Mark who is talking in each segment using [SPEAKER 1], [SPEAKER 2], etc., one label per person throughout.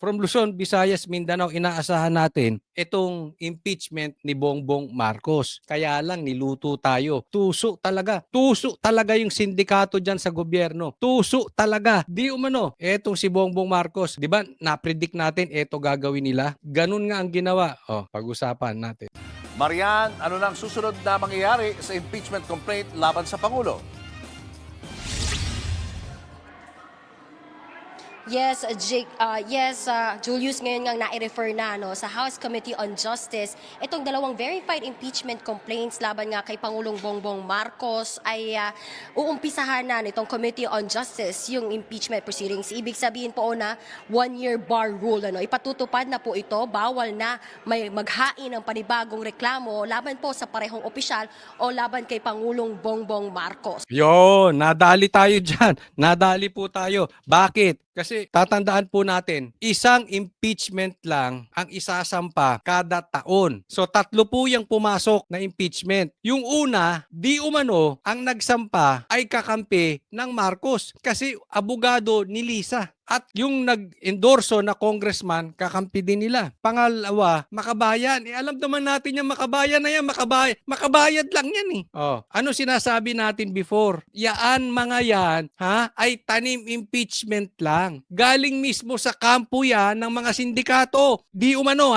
[SPEAKER 1] from Luzon, Visayas, Mindanao, inaasahan natin itong impeachment ni Bongbong Marcos. Kaya lang niluto tayo. Tuso talaga. Tuso talaga yung sindikato dyan sa gobyerno. Tuso talaga. Di umano, etong si Bongbong Marcos, di ba, napredict natin, eto gagawin nila. Ganun nga ang ginawa. Pag-usapan natin.
[SPEAKER 2] Marian, ano nang susunod na mangyayari sa impeachment complaint laban sa Pangulo?
[SPEAKER 3] Yes, Julius, ngayon nga nai-refer na sa House Committee on Justice itong dalawang verified impeachment complaints laban nga kay Pangulong Bongbong Marcos ay uumpisahan na nitong Committee on Justice yung impeachment proceedings. Ibig sabihin po na 1-year bar rule. Ipatutupad na po ito, bawal na may maghain ng panibagong reklamo laban po sa parehong opisyal o laban kay Pangulong Bongbong Marcos.
[SPEAKER 1] Nadali tayo dyan. Nadali po tayo. Bakit? Kasi tatandaan po natin, isang impeachment lang ang isasampa kada taon. So 3 po yung pumasok na impeachment. Yung una, di umano, ang nagsampa ay kakampi ng Marcos kasi abogado ni Lisa. At yung nag-endorso na congressman, kakampi din nila. Pangalawa, makabayan. Alam naman natin yung makabayan na yan, makabayad lang yan eh. Ano sinasabi natin before? Mga yan, ay tanim impeachment lang. Galing mismo sa kampo yan ng mga sindikato. Di umano.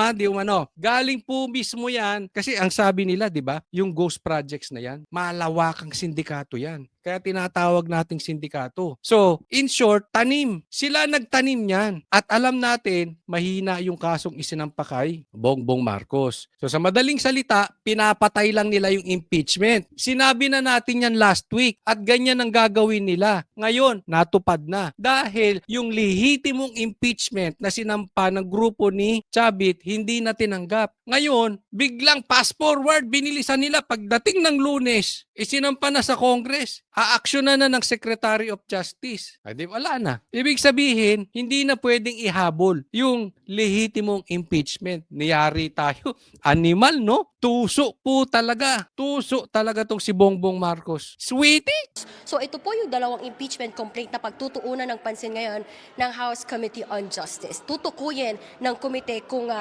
[SPEAKER 1] Galing po mismo yan. Kasi ang sabi nila, di ba, yung ghost projects na yan, malawakang sindikato yan. Kaya tinatawag nating sindikato. So, in short, tanim. Sila nagtanim niyan. At alam natin, mahina yung kasong isinampa kay Bongbong Marcos. So, sa madaling salita, pinapatay lang nila yung impeachment. Sinabi na natin yan last week at ganyan ang gagawin nila. Ngayon, natupad na. Dahil yung lehitimong impeachment na sinampa ng grupo ni Chavit, hindi na tinanggap. Ngayon, biglang fast forward, binilisan nila pagdating ng Lunes, isinampa na sa Congress. Aaksyonan na ng Secretary of Justice. Di wala na. Ibig sabihin, hindi na pwedeng ihabol yung lehitimong impeachment. Niyari tayo. Animal, no? Tuso po talaga. Tuso talaga tong si Bongbong Marcos. Sweetie!
[SPEAKER 3] So ito po yung dalawang impeachment complaint na pagtutuunan ng pansin ngayon ng House Committee on Justice. Tutukuyin ng komite kung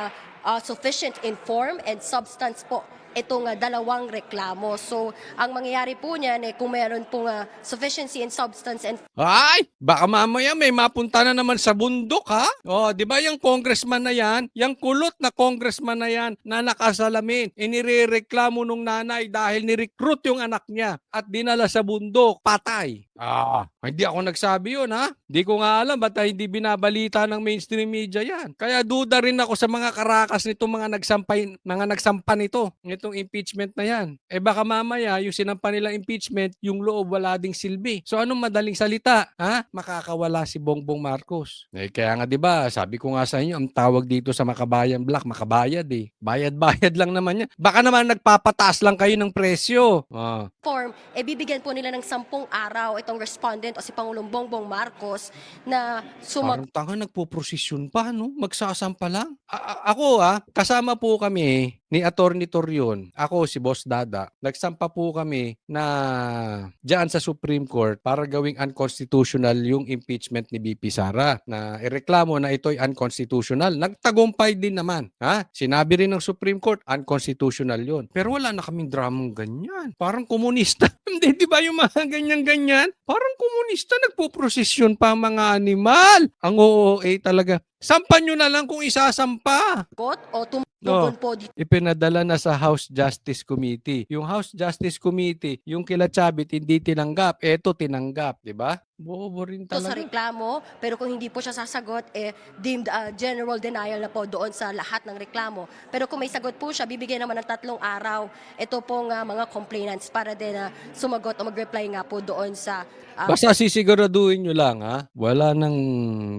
[SPEAKER 3] sufficient in form and substance po itong dalawang reklamo. So, ang mangyayari po niyan kung mayroon pong sufficiency in substance and
[SPEAKER 1] Ay, baka mamaya may mapunta na naman sa bundok, ha? Di ba yung congressman na yan, yung kulot na congressman na yan na nakasalamin, inirereklamo nung nanay dahil ni-recruit yung anak niya at dinala sa bundok, patay. Hindi ako nagsabi yun, ha? Hindi ko nga alam ba't hindi binabalita ng mainstream media yan. Kaya duda rin ako sa mga karakas nitong mga nagsampa nito, itong impeachment na yan. Baka mamaya yung sinampa nilang impeachment, yung loob wala ding silbi. So anong madaling salita? Makakawala si Bongbong Marcos. Kaya nga 'di ba, sabi ko nga sa inyo, ang tawag dito sa Makabayan Black, makabayad eh. Bayad-bayad lang naman yan. Baka naman nagpapataas lang kayo ng presyo.
[SPEAKER 3] form, bibigyan po nila ng 10 araw itong respondent o si Pangulong Bongbong Marcos na
[SPEAKER 1] Parang tanga, nagpo-prosesyon pa, no? Magsasampa lang. Ako, kasama po kami ni Attorney Torion. Ako, si Boss Dada. Nagsampa po kami na diyan sa Supreme Court para gawing unconstitutional yung impeachment ni BP Sara. Na ireklamo na ito'y unconstitutional. Nagtagumpay din naman. Sinabi rin ng Supreme Court, unconstitutional yon. Pero wala na kaming dramang ganyan. Parang komunista. Hindi, di ba yung mga ganyan-ganyan? Parang komunista, nagpo-prosesyon pa mga animal. Ang OOA talaga. Sampan nyo na lang kung isasampa.
[SPEAKER 3] o tumugon po dito.
[SPEAKER 1] Ipinadala na sa House Justice Committee. Yung House Justice Committee, yung kila Chavit hindi tinanggap, eto tinanggap, di ba? Bobo rin
[SPEAKER 3] Sa
[SPEAKER 1] talaga.
[SPEAKER 3] reklamo, pero kung hindi po siya sasagot, deemed general denial na po doon sa lahat ng reklamo. Pero kung may sagot po siya, bibigyan naman ng 3 araw ito pong mga complainants para din sumagot o mag-reply nga po doon sa
[SPEAKER 1] Basta sisiguraduhin nyo lang, wala nang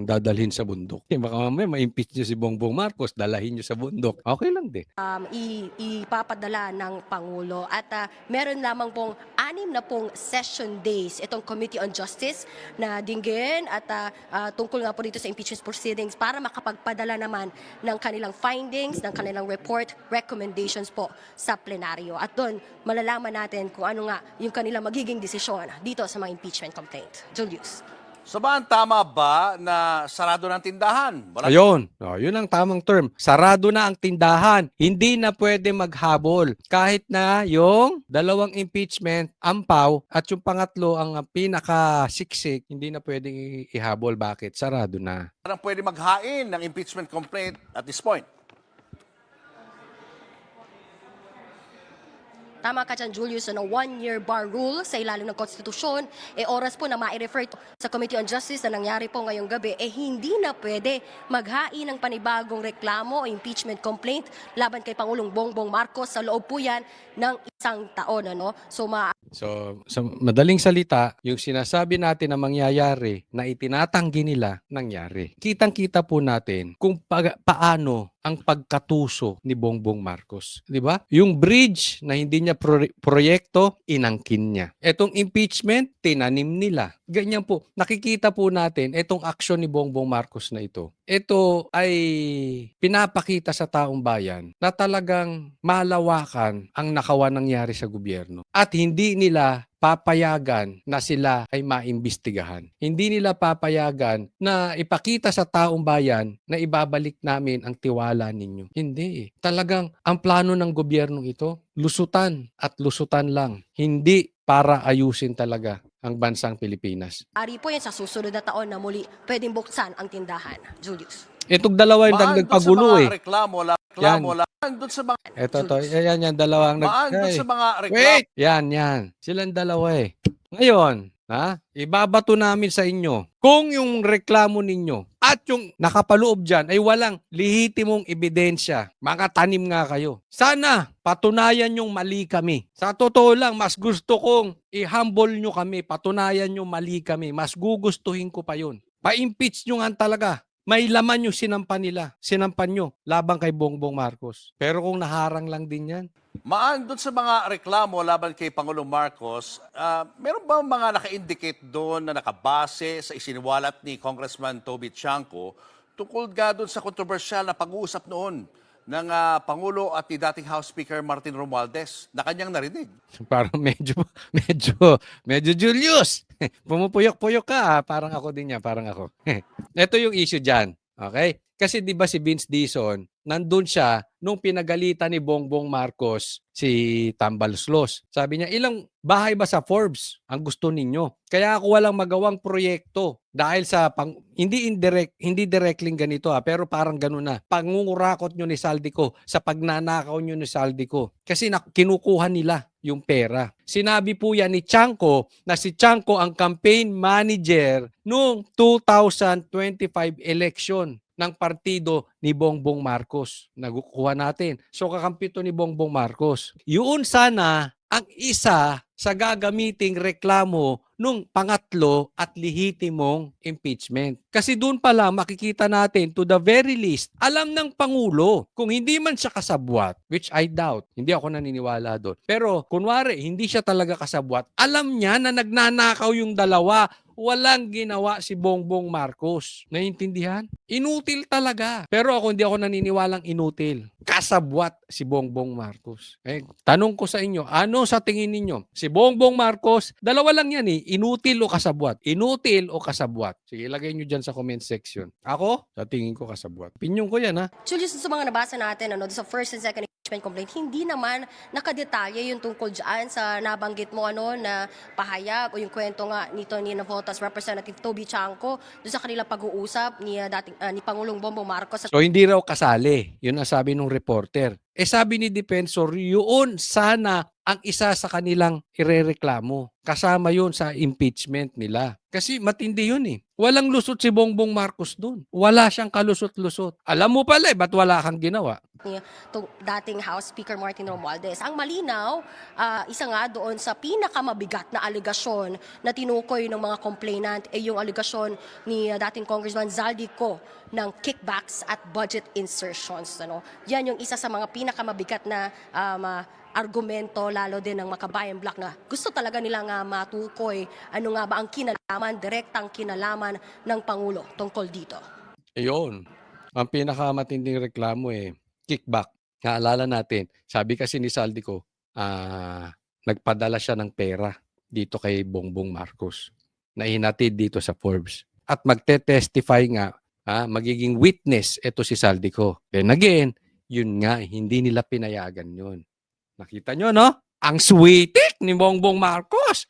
[SPEAKER 1] dadalhin sa bundok. Baka mamaya ma-impeach nyo si Bongbong Marcos, dalahin nyo sa bundok. Okay lang din.
[SPEAKER 3] ipapadala ng Pangulo. At meron lamang pong 6 na pong session days itong Committee on Justice na dinggin at tungkol nga po dito sa impeachment proceedings para makapagpadala naman ng kanilang findings, ng kanilang report, recommendations po sa plenaryo. At doon, malalaman natin kung ano nga yung kanilang magiging desisyon dito sa mga impeachment complaint. Julius.
[SPEAKER 2] So ba ang tama ba na sarado ng tindahan?
[SPEAKER 1] Ayun. Yun ang tamang term. Sarado na ang tindahan. Hindi na pwede maghabol. Kahit na yung dalawang impeachment, ampaw, at yung pangatlo, ang pinakasiksik, hindi na pwedeng ihabol. Bakit? Sarado na.
[SPEAKER 2] Parang pwede maghain ng impeachment complaint at this point.
[SPEAKER 3] Tama ka dyan, Julius, ano, one-year bar rule sa ilalim ng konstitusyon, oras po na ma-refer sa Committee on Justice na nangyari po ngayong gabi, hindi na pwede maghain ng panibagong reklamo o impeachment complaint laban kay Pangulong Bongbong Marcos sa loob po yan ng isang taon. Ano?
[SPEAKER 1] So, sa madaling salita, yung sinasabi natin na mangyayari na itinatanggi nila, nangyari. Kitang-kita po natin kung paano ang pagkatuso ni Bongbong Marcos. Di ba? Yung bridge na hindi niya proyekto, inangkin niya. Etong impeachment, tinanim nila. Ganyan po. Nakikita po natin etong aksyon ni Bongbong Marcos na ito. Ito ay pinapakita sa taong bayan na talagang malawakan ang nakawan nangyari sa gobyerno. At hindi nila papayagan na sila ay maimbestigahan. Hindi nila papayagan na ipakita sa taong bayan na ibabalik namin ang tiwala ninyo. Hindi. Talagang ang plano ng gobyernong ito, lusutan at lusutan lang. Hindi para ayusin talaga ang bansang Pilipinas.
[SPEAKER 3] Ari po yan sa susunod na taon na muli pwedeng buksan ang tindahan. Julius.
[SPEAKER 1] Itong dalawa yung
[SPEAKER 2] Maan
[SPEAKER 1] dagdag
[SPEAKER 2] doon sa
[SPEAKER 1] pagulo
[SPEAKER 2] mga
[SPEAKER 1] eh.
[SPEAKER 2] reklamo, maan doon sa mga
[SPEAKER 1] Yan, dalawang
[SPEAKER 2] maan doon sa mga reklamo.
[SPEAKER 1] Wait! Yan. Silang dalawa eh. Ngayon, ibabato namin sa inyo kung yung reklamo ninyo at yung nakapaloob dyan ay walang lehitimong ebidensya. Mga tanim nga kayo. Sana patunayan yung mali kami. Sa totoo lang, mas gusto kong i-humble nyo kami. Patunayan nyo mali kami. Mas gugustuhin ko pa yun. Pa-impeach nyo nga talaga. May laman yung sinampan nyo labang kay Bongbong Marcos. Pero kung naharang lang din yan,
[SPEAKER 2] Maan doon sa mga reklamo laban kay Pangulong Marcos, meron ba mga naka-indicate doon na nakabase sa isiniwalat ni Congressman Toby Chanco tungkol nga doon sa kontrobersyal na pag-uusap noon ng Pangulo at ni dating House Speaker Martin Romualdez na kanyang narinig?
[SPEAKER 1] parang medyo Julius. Pumupuyok-puyok ka, parang ako din yan, parang ako. Ito yung issue dyan, okay? Kasi di ba si Vince Dizon, nandun siya nung pinagalitan ni Bongbong Marcos si Tambaloslos. Sabi niya, ilang bahay ba sa Forbes ang gusto ninyo? Kaya ako walang magawang proyekto dahil sa hindi directly ganito pero parang ganun na. Pangungurakot nyo ni Saldico sa pagnanakaw nyo ni Saldico. Kasi kinukuha nila yung pera. Sinabi po yan ni Chanco na si Chanco ang campaign manager noong 2025 election ng partido ni Bongbong Marcos. Nagukuha natin. So kakampi to ni Bongbong Marcos. Yun sana ang isa sa gagamiting reklamo nung pangatlo at lehitimong impeachment. Kasi doon pala makikita natin to the very least, alam ng Pangulo kung hindi man siya kasabwat, which I doubt, hindi ako naniniwala doon. Pero kunwari, hindi siya talaga kasabwat, alam niya na nagnanakaw yung dalawa. Walang ginawa si Bongbong Marcos. Naiintindihan? Inutil talaga. Pero hindi ako naniniwalang inutil. Kasabwat si Bongbong Marcos. Tanong ko sa inyo, ano sa tingin ninyo? Si Bongbong Marcos, dalawa lang yan inutil o kasabwat. Inutil o kasabwat. Sige, ilagay nyo dyan sa comment section. Ako, sa tingin ko kasabwat. Opinion ko yan
[SPEAKER 3] Julius, sa mga nabasa natin, sa first and second impeachment complaint, hindi naman nakadetalye yung tungkol dyan sa nabanggit mo na pahayag o yung kwento nga nito ni Navotas Representative Toby Chanco doon sa kanilang pag-uusap ni Pangulong Bongbong Marcos.
[SPEAKER 1] So hindi raw kasali. Yun ang sabi ng reporter. Sabi ni Defensor, yun sana ang isa sa kanilang irereklamo. Kasama yun sa impeachment nila. Kasi matindi yun Walang lusot si Bongbong Marcos dun. Wala siyang kalusot-lusot. Alam mo pala ba't wala kang ginawa?
[SPEAKER 3] Ni dating House Speaker Martin Romualdez. Ang malinaw, isa nga doon sa pinakamabigat na alegasyon na tinukoy ng mga complainant yung alegasyon ni dating Congressman Zaldico ng kickbacks at budget insertions. Yan yung isa sa mga pinakamabigat na argumento lalo din ng Makabayan Black na gusto talaga nilang matukoy ano nga ba ang kinalaman, direktang kinalaman ng Pangulo tungkol dito.
[SPEAKER 1] Ayun. Ang pinakamatinding reklamo kickback. Naalala natin, sabi kasi ni Saldico, nagpadala siya ng pera dito kay Bongbong Marcos. na hinatid dito sa Forbes. At magte-testify nga, magiging witness ito si Saldico. Then again, yun nga, hindi nila pinayagan yun. Nakita nyo, no? Ang sweetik ni Bongbong Marcos.